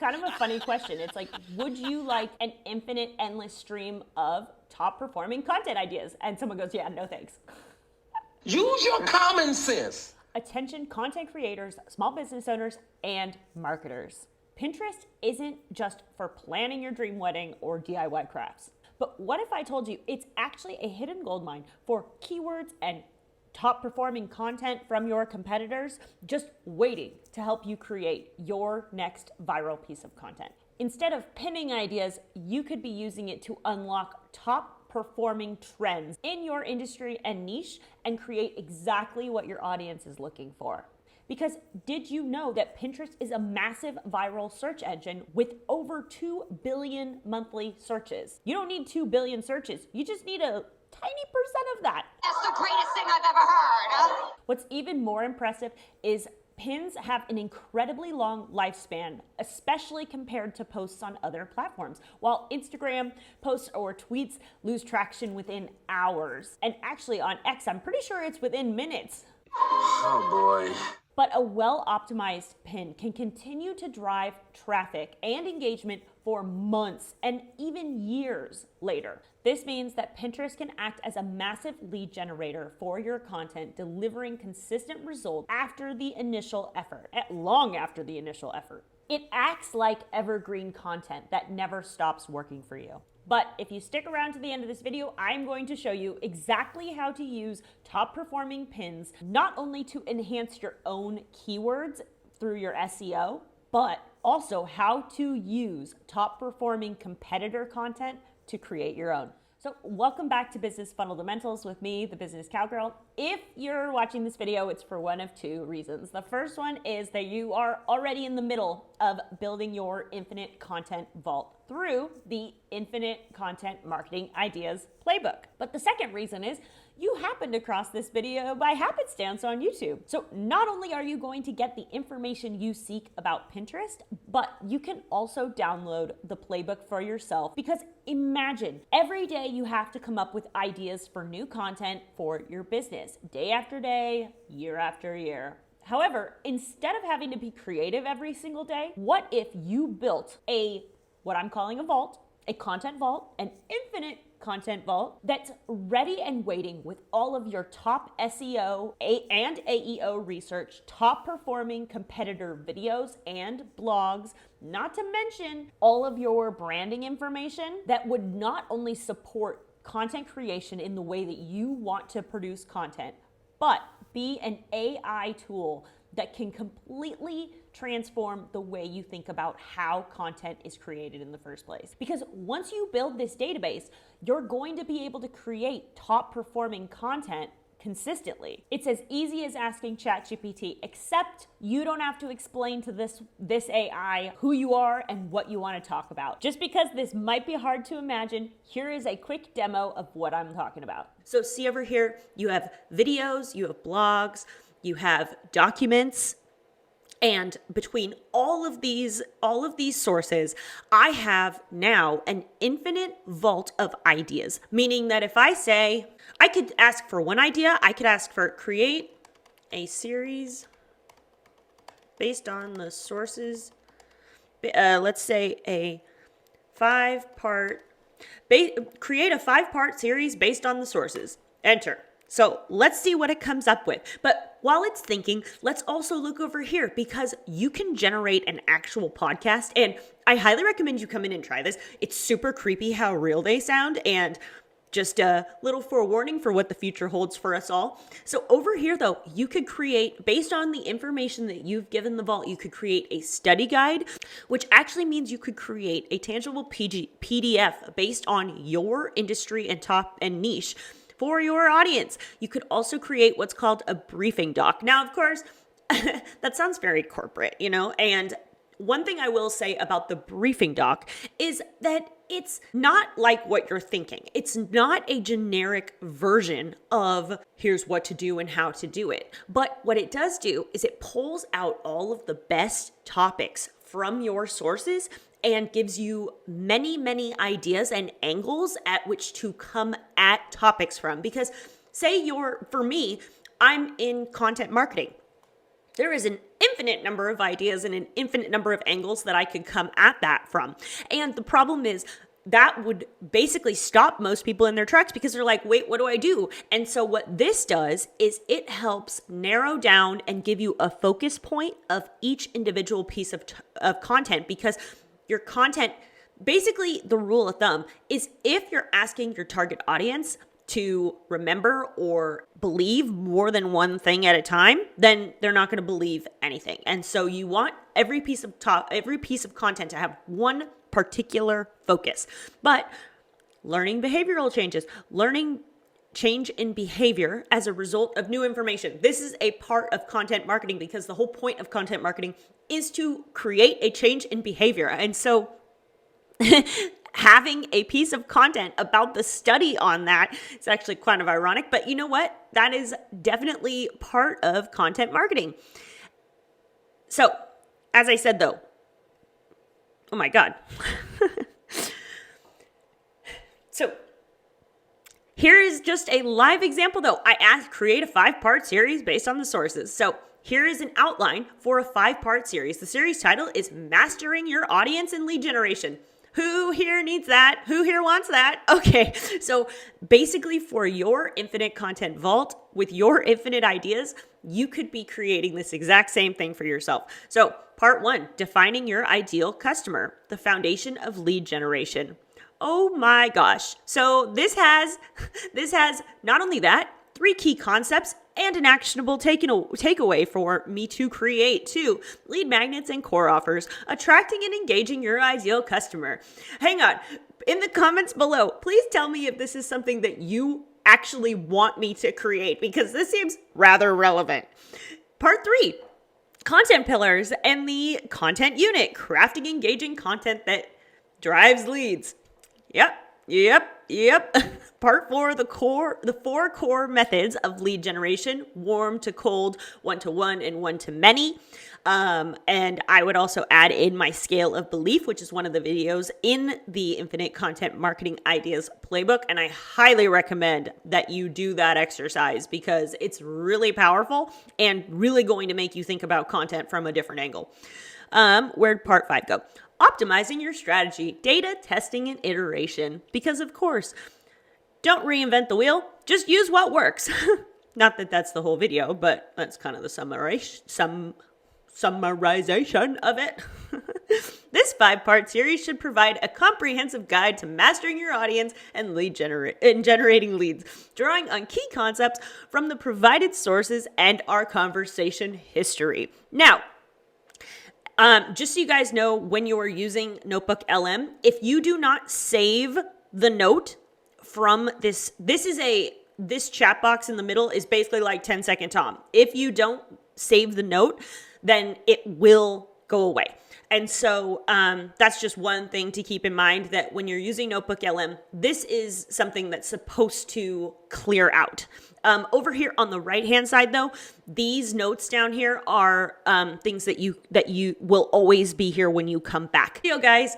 Kind of a funny question. It's like, would you like an infinite, endless stream of top performing content ideas? And someone goes, yeah, no thanks. Use your common sense. Attention content creators, small business owners, and marketers. Pinterest isn't just for planning your dream wedding or DIY crafts. But what if I told you it's actually a hidden goldmine for keywords and top performing content from your competitors just waiting to help you create your next viral piece of content? Instead of pinning ideas, you could be using it to unlock top performing trends in your industry and niche and create exactly what your audience is looking for. Because did you know that Pinterest is a massive viral search engine with over 2 billion monthly searches? You don't need 2 billion searches, you just need a tiny percent of that. That's the greatest thing I've ever heard. What's even more impressive is pins have an incredibly long lifespan, especially compared to posts on other platforms. While Instagram posts or tweets lose traction within hours. And actually on X, I'm pretty sure it's within minutes. Oh boy. But a well-optimized pin can continue to drive traffic and engagement for months and even years later. This means that Pinterest can act as a massive lead generator for your content, delivering consistent results after the initial effort, long after the initial effort. It acts like evergreen content that never stops working for you. But if you stick around to the end of this video, I'm going to show you exactly how to use top performing pins, not only to enhance your own keywords through your SEO, but also how to use top performing competitor content to create your own. So welcome back to Business Fundamentals with me, the Business Cowgirl. If you're watching this video, it's for one of two reasons. The first one is that you are already in the middle of building your infinite content vault through the Infinite Content Marketing Ideas Playbook. But the second reason is you happened across this video by happenstance on YouTube. So not only are you going to get the information you seek about Pinterest, but you can also download the playbook for yourself, because imagine every day you have to come up with ideas for new content for your business, day after day, year after year. However, instead of having to be creative every single day, what if you built what I'm calling a vault, a content vault, an infinite content vault that's ready and waiting with all of your top SEO and AEO research, top performing competitor videos and blogs, not to mention all of your branding information that would not only support content creation in the way that you want to produce content, but be an AI tool that can completely transform the way you think about how content is created in the first place. Because once you build this database, you're going to be able to create top performing content consistently. It's as easy as asking ChatGPT, except you don't have to explain to this AI who you are and what you want to talk about. Just because this might be hard to imagine, here is a quick demo of what I'm talking about. So see over here, you have videos, you have blogs, you have documents, and between all of these sources, I have now an infinite vault of ideas, meaning that if I say, I could ask for one idea, I could ask for create a series based on the sources, let's say a create a 5-part series based on the sources, enter. So let's see what it comes up with. But while it's thinking, let's also look over here, because you can generate an actual podcast. And I highly recommend you come in and try this. It's super creepy how real they sound, and just a little forewarning for what the future holds for us all. So over here though, you could create, based on the information that you've given the vault, you could create a study guide, which actually means you could create a tangible PDF based on your industry and top and niche for your audience. You could also create what's called a briefing doc. Now, of course, that sounds very corporate, and one thing I will say about the briefing doc is that it's not like what you're thinking. It's not a generic version of here's what to do and how to do it. But what it does do is it pulls out all of the best topics from your sources and gives you many, many ideas and angles at which to come at topics from. Because for me, I'm in content marketing. There is an infinite number of ideas and an infinite number of angles that I could come at that from. And the problem is that would basically stop most people in their tracks because they're like, wait, what do I do? And so what this does is it helps narrow down and give you a focus point of each individual piece of content, because your content, basically the rule of thumb is if you're asking your target audience to remember or believe more than one thing at a time, then they're not going to believe anything. And so you want every piece of content to have one particular focus. But learning behavioral changes, learning change in behavior as a result of new information. This is a part of content marketing because the whole point of content marketing is to create a change in behavior. And so having a piece of content about the study on that is actually kind of ironic, but you know what? That is definitely part of content marketing. So, as I said though, oh my God. So, here is just a live example though. I asked create a 5-part series based on the sources. So, here is an outline for a 5-part series. The series title is Mastering Your Audience and Lead Generation. Who here needs that? Who here wants that? Okay, so basically for your infinite content vault with your infinite ideas, you could be creating this exact same thing for yourself. So part 1, defining your ideal customer, the foundation of lead generation. Oh my gosh. So this has not only that, 3 key concepts and an actionable takeaway for me to create too. Lead magnets and core offers, attracting and engaging your ideal customer. Hang on. In the comments below, please tell me if this is something that you actually want me to create, because this seems rather relevant. Part 3, content pillars and the content unit, crafting engaging content that drives leads. Yep. Part 4, the 4 core methods of lead generation: warm to cold, one-to-one, and one-to-many. And I would also add in my scale of belief, which is one of the videos in the Infinite Content Marketing Ideas Playbook. And I highly recommend that you do that exercise because it's really powerful and really going to make you think about content from a different angle. Where'd part 5 go? Optimizing your strategy, data, testing, and iteration. Because of course, don't reinvent the wheel, just use what works. Not that that's the whole video, but that's kind of the summarization of it. This 5-part series should provide a comprehensive guide to mastering your audience and generating leads, drawing on key concepts from the provided sources and our conversation history. Now, just so you guys know, when you are using Notebook LM, if you do not save the note from this chat box in the middle is basically like 10-second Tom. If you don't save the note, then it will go away. And so that's just one thing to keep in mind, that when you're using Notebook LM, this is something that's supposed to clear out. Over here on the right-hand side, though, these notes down here are things that you will always be here when you come back. You know, guys,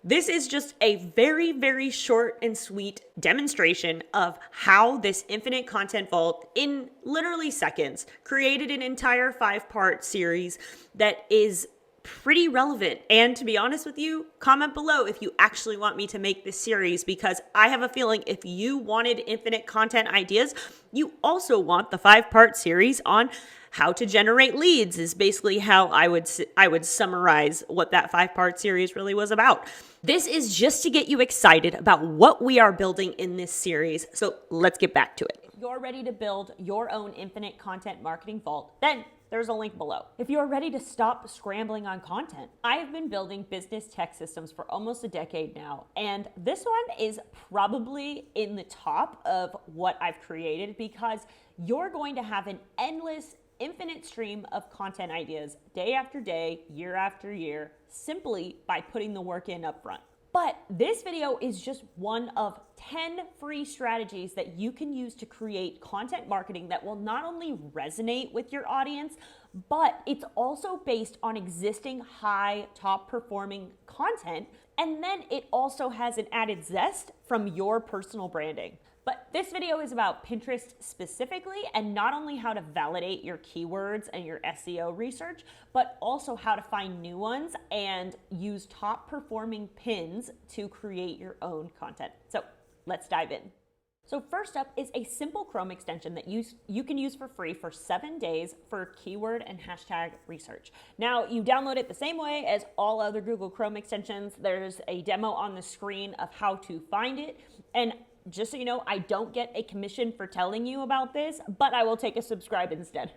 this is just a very, very short and sweet demonstration of how this Infinite Content Vault, in literally seconds, created an entire 5-part series that is pretty relevant. And to be honest with you, comment below if you actually want me to make this series, because I have a feeling if you wanted infinite content ideas, you also want the 5-part series on how to generate leads, is basically how I would summarize what that 5-part series really was about. This is just to get you excited about what we are building in this series. So let's get back to it. If you're ready to build your own Infinite Content Marketing Vault, then there's a link below. If you're ready to stop scrambling on content, I have been building business tech systems for almost a decade now, and this one is probably in the top of what I've created, because you're going to have an endless, infinite stream of content ideas day after day, year after year, simply by putting the work in up front. But this video is just one of 10 free strategies that you can use to create content marketing that will not only resonate with your audience, but it's also based on existing high top performing content. And then it also has an added zest from your personal branding. But this video is about Pinterest specifically, and not only how to validate your keywords and your SEO research, but also how to find new ones and use top performing pins to create your own content. So let's dive in. So first up is a simple Chrome extension that you can use for free for 7 days for keyword and hashtag research. Now, you download it the same way as all other Google Chrome extensions. There's a demo on the screen of how to find it. And just so you know, I don't get a commission for telling you about this, but I will take a subscribe instead.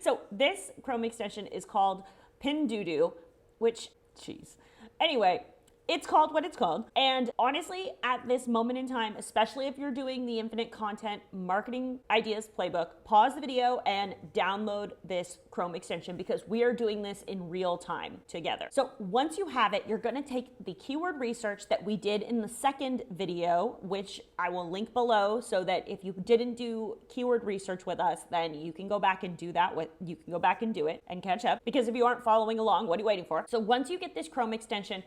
So this Chrome extension is called Pindoodoo, which, geez. Anyway, it's called what it's called. And honestly, at this moment in time, especially if you're doing the Infinite Content Marketing Ideas Playbook, pause the video and download this Chrome extension because we are doing this in real time together. So once you have it, you're gonna take the keyword research that we did in the second video, which I will link below so that if you didn't do keyword research with us, then you can go back and do that you can go back and do it and catch up, because if you aren't following along, what are you waiting for? So once you get this Chrome extension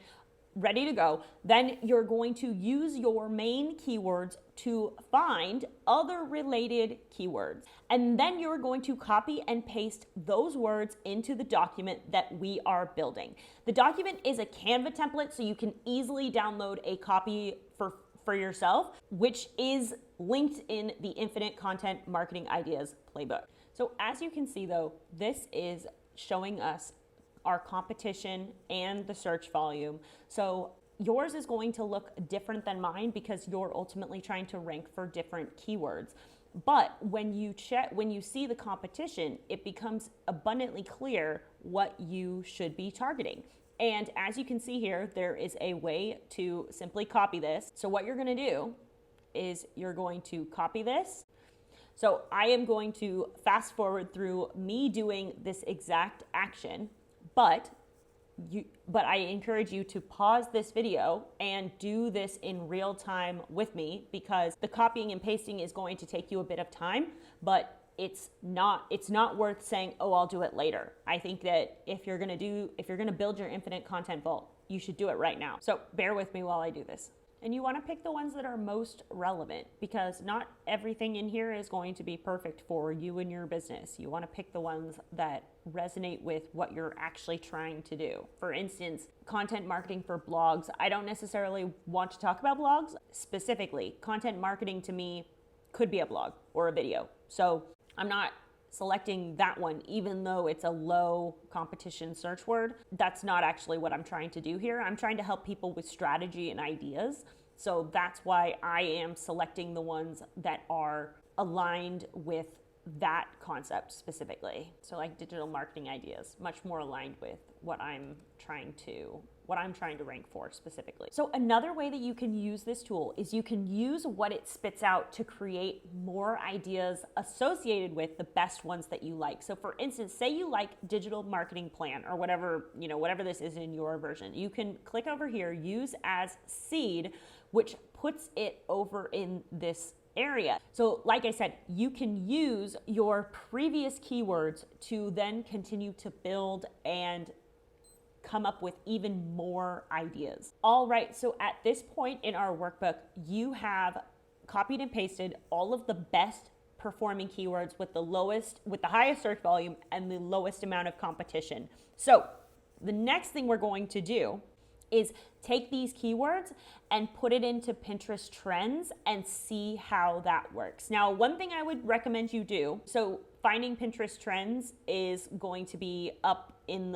ready to go, then you're going to use your main keywords to find other related keywords. And then you're going to copy and paste those words into the document that we are building. The document is a Canva template, so you can easily download a copy for yourself, which is linked in the Infinite Content Marketing Ideas Playbook. So as you can see though, this is showing us our competition and the search volume. So yours is going to look different than mine because you're ultimately trying to rank for different keywords. But when you see the competition, it becomes abundantly clear what you should be targeting. And as you can see here, there is a way to simply copy this. So what you're gonna do is you're going to copy this. So I am going to fast forward through me doing this exact action, but I encourage you to pause this video and do this in real time with me, because the copying and pasting is going to take you a bit of time, but it's not worth saying, oh, I'll do it later. I think that if you're gonna build your infinite content vault, you should do it right now. So bear with me while I do this. And you want to pick the ones that are most relevant, because not everything in here is going to be perfect for you and your business. You want to pick the ones that resonate with what you're actually trying to do. For instance, content marketing for blogs. I don't necessarily want to talk about blogs specifically. Content marketing to me could be a blog or a video. So I'm not selecting that one, even though it's a low competition search word. That's not actually what I'm trying to do here. I'm trying to help people with strategy and ideas. So that's why I am selecting the ones that are aligned with that concept specifically. So like digital marketing ideas, much more aligned with what I'm trying to rank for specifically. So another way that you can use this tool is you can use what it spits out to create more ideas associated with the best ones that you like. So for instance, say you like digital marketing plan or whatever this is in your version. You can click over here, use as seed, which puts it over in this area. So like I said, you can use your previous keywords to then continue to build and come up with even more ideas. All right, so at this point in our workbook, you have copied and pasted all of the best performing keywords with the highest search volume and the lowest amount of competition. So the next thing we're going to do is take these keywords and put it into Pinterest trends and see how that works. Now, one thing I would recommend you do, so finding Pinterest trends is going to be up in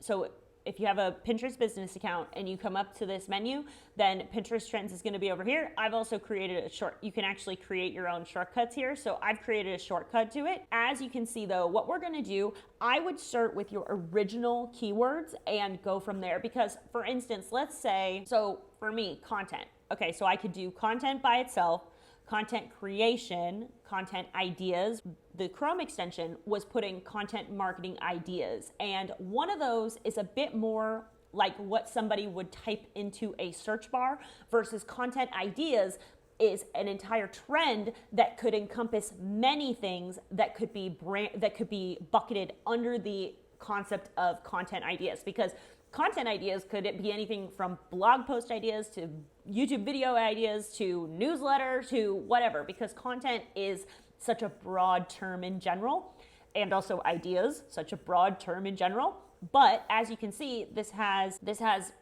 so if you have a Pinterest business account and you come up to this menu, then Pinterest trends is going to be over here. I've also created you can actually create your own shortcuts here. So I've created a shortcut to it. As you can see though, what we're going to do, I would start with your original keywords and go from there. Because for instance, let's say, so for me, content. Okay, so I could do content by itself, content creation, content ideas. The Chrome extension was putting content marketing ideas, and one of those is a bit more like what somebody would type into a search bar, versus content ideas is an entire trend that could encompass many things that could be bucketed under the concept of content ideas, because content ideas could it be anything from blog post ideas to YouTube video ideas to newsletter to whatever, because content is such a broad term in general, and also ideas, such a broad term in general. But as you can see, this has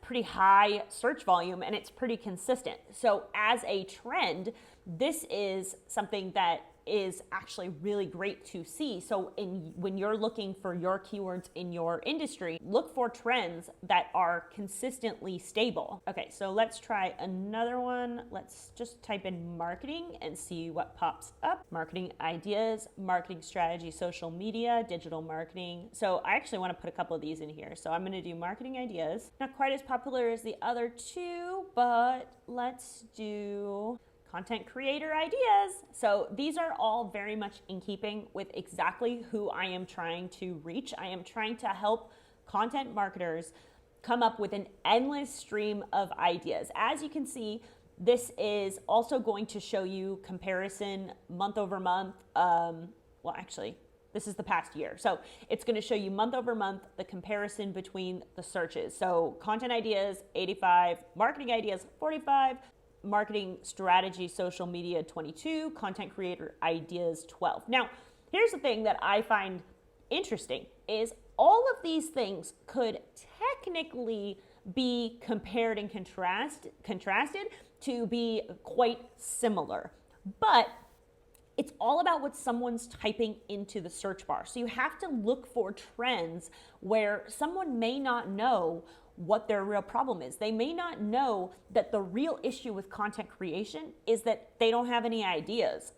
pretty high search volume and it's pretty consistent. So as a trend, this is something that is actually really great to see. So when you're looking for your keywords in your industry, look for trends that are consistently stable. Okay, so let's try another one. Let's just type in marketing and see what pops up. Marketing ideas, marketing strategy, social media, digital marketing. So I actually want to put a couple of these in here. So I'm going to do marketing ideas. Not quite as popular as the other two, but let's do content creator ideas. So these are all very much in keeping with exactly who I am trying to reach. I am trying to help content marketers come up with an endless stream of ideas. As you can see, this is also going to show you comparison month over month. Well, actually, this is the past year. So it's going to show you month over month the comparison between the searches. So content ideas, 85, marketing ideas, 45, marketing strategy, social media, 22, content creator ideas, 12. Now, here's the thing that I find interesting is all of these things could technically be compared and contrasted to be quite similar, but it's all about what someone's typing into the search bar. So you have to look for trends where someone may not know what their real problem is. They may not know that the real issue with content creation is that they don't have any ideas.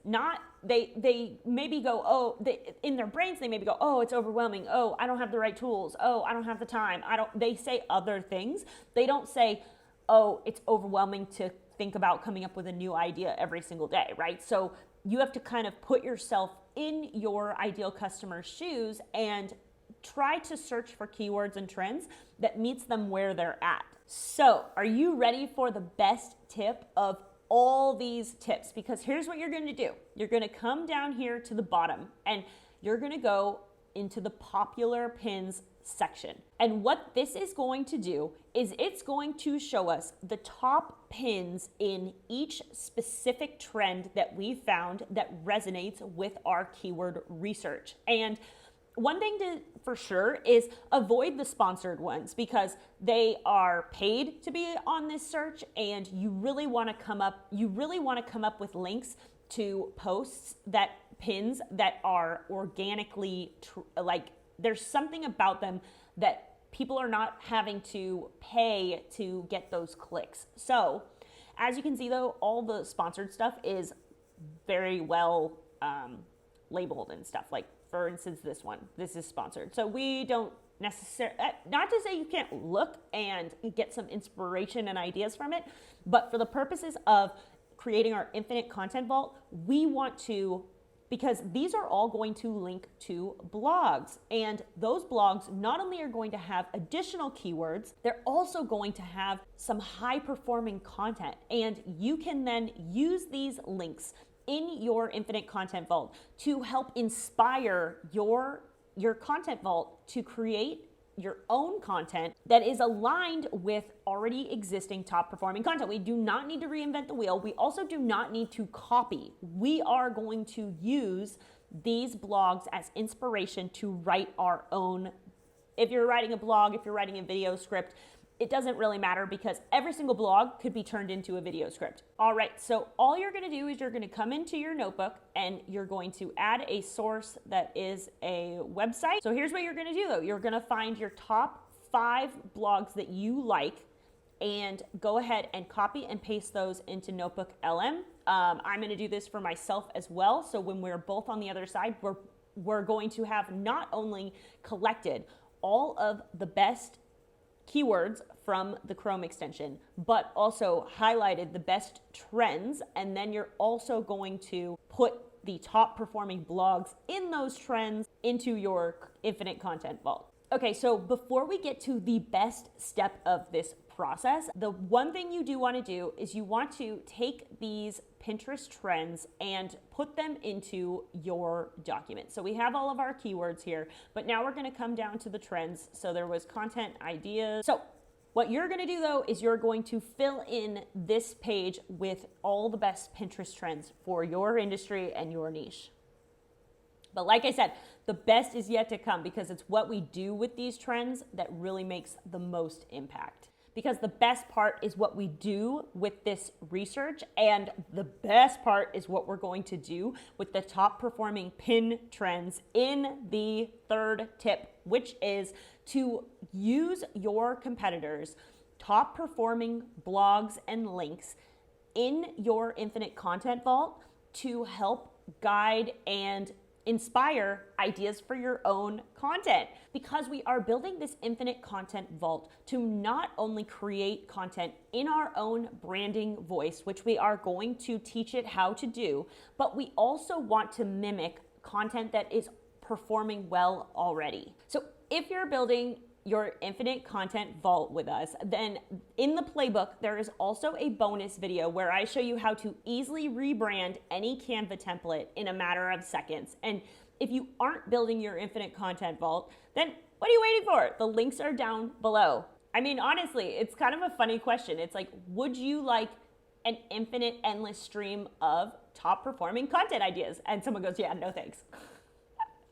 They maybe go, in their brains, they maybe go, oh, it's overwhelming. Oh, I don't have the right tools. Oh, I don't have the time. They say other things. They don't say, oh, it's overwhelming to think about coming up with a new idea every single day, right? So you have to kind of put yourself in your ideal customer's shoes and try to search for keywords and trends that meets them where they're at. So, are you ready for the best tip of all these tips? Because here's what you're going to do. You're going to come down here to the bottom and you're going to go into the popular pins section. And what this is going to do is it's going to show us the top pins in each specific trend that we found that resonates with our keyword research. And one thing for sure is avoid the sponsored ones because they are paid to be on this search, and you really want to come up with links to posts pins that are organically there's something about them that people are not having to pay to get those clicks. So as you can see though, all the sponsored stuff is very well labeled and stuff. Like for instance, this is sponsored. So we don't necessarily, not to say you can't look and get some inspiration and ideas from it, but for the purposes of creating our infinite content vault, we want to, because these are all going to link to blogs, and those blogs not only are going to have additional keywords, they're also going to have some high performing content, and you can then use these links in your infinite content vault to help inspire your content vault to create your own content that is aligned with already existing top performing content. We do not need to reinvent the wheel. We also do not need to copy. We are going to use these blogs as inspiration to write our own. If you're writing a blog, if you're writing a video script, it doesn't really matter because every single blog could be turned into a video script. All right, so all you're gonna do is you're gonna come into your notebook and you're going to add a source that is a website. So here's what you're gonna do though. You're gonna find your top 5 blogs that you like and go ahead and copy and paste those into Notebook LM. I'm gonna do this for myself as well. So when we're both on the other side, we're going to have not only collected all of the best keywords from the Chrome extension, but also highlighted the best trends. And then you're also going to put the top performing blogs in those trends into your infinite content vault. Okay, so before we get to the best step of this process. The one thing you do want to do is you want to take these Pinterest trends and put them into your document. So we have all of our keywords here, but now we're going to come down to the trends. So there was content ideas. So what you're going to do though is you're going to fill in this page with all the best Pinterest trends for your industry and your niche. But like I said, the best is yet to come, because it's what we do with these trends that really makes the most impact. Because the best part is what we do with this research, and the best part is what we're going to do with the top performing pin trends in the third tip, which is to use your competitors' top performing blogs and links in your Infinite Content Vault to help guide and inspire ideas for your own content, because we are building this Infinite Content Vault to not only create content in our own branding voice, which we are going to teach it how to do, but we also want to mimic content that is performing well already. So if you're building your Infinite Content Vault with us, then in the playbook, there is also a bonus video where I show you how to easily rebrand any Canva template in a matter of seconds. And if you aren't building your Infinite Content Vault, then what are you waiting for? The links are down below. I mean, honestly, it's kind of a funny question. It's like, would you like an infinite, endless stream of top performing content ideas? And someone goes, yeah, no thanks.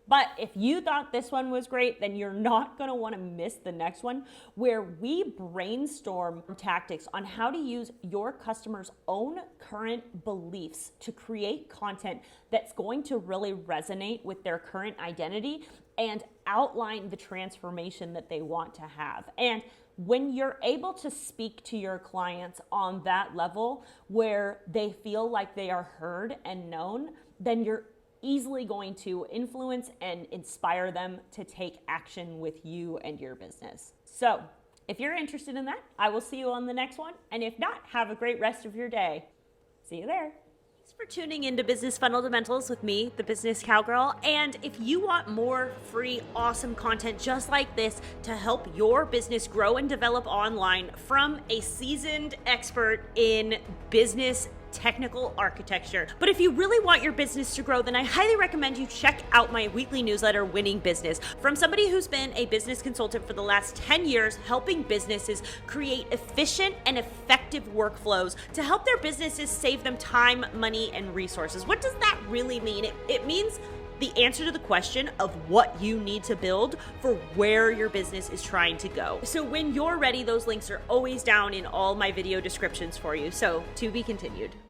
But if you thought this one was great, then you're not going to want to miss the next one, where we brainstorm tactics on how to use your customers' own current beliefs to create content that's going to really resonate with their current identity and outline the transformation that they want to have. And when you're able to speak to your clients on that level where they feel like they are heard and known, then you're easily going to influence and inspire them to take action with you and your business. So if you're interested in that, I will see you on the next one. And if not, have a great rest of your day. See you there. Thanks for tuning into Business Fundamentals with me, the Business Cowgirl. And if you want more free, awesome content just like this to help your business grow and develop online from a seasoned expert in business technical architecture. But if you really want your business to grow, then I highly recommend you check out my weekly newsletter, Winning Business, from somebody who's been a business consultant for the last 10 years, helping businesses create efficient and effective workflows to help their businesses save them time, money, and resources. What does that really mean? It means the answer to the question of what you need to build for where your business is trying to go. So when you're ready, those links are always down in all my video descriptions for you. So to be continued.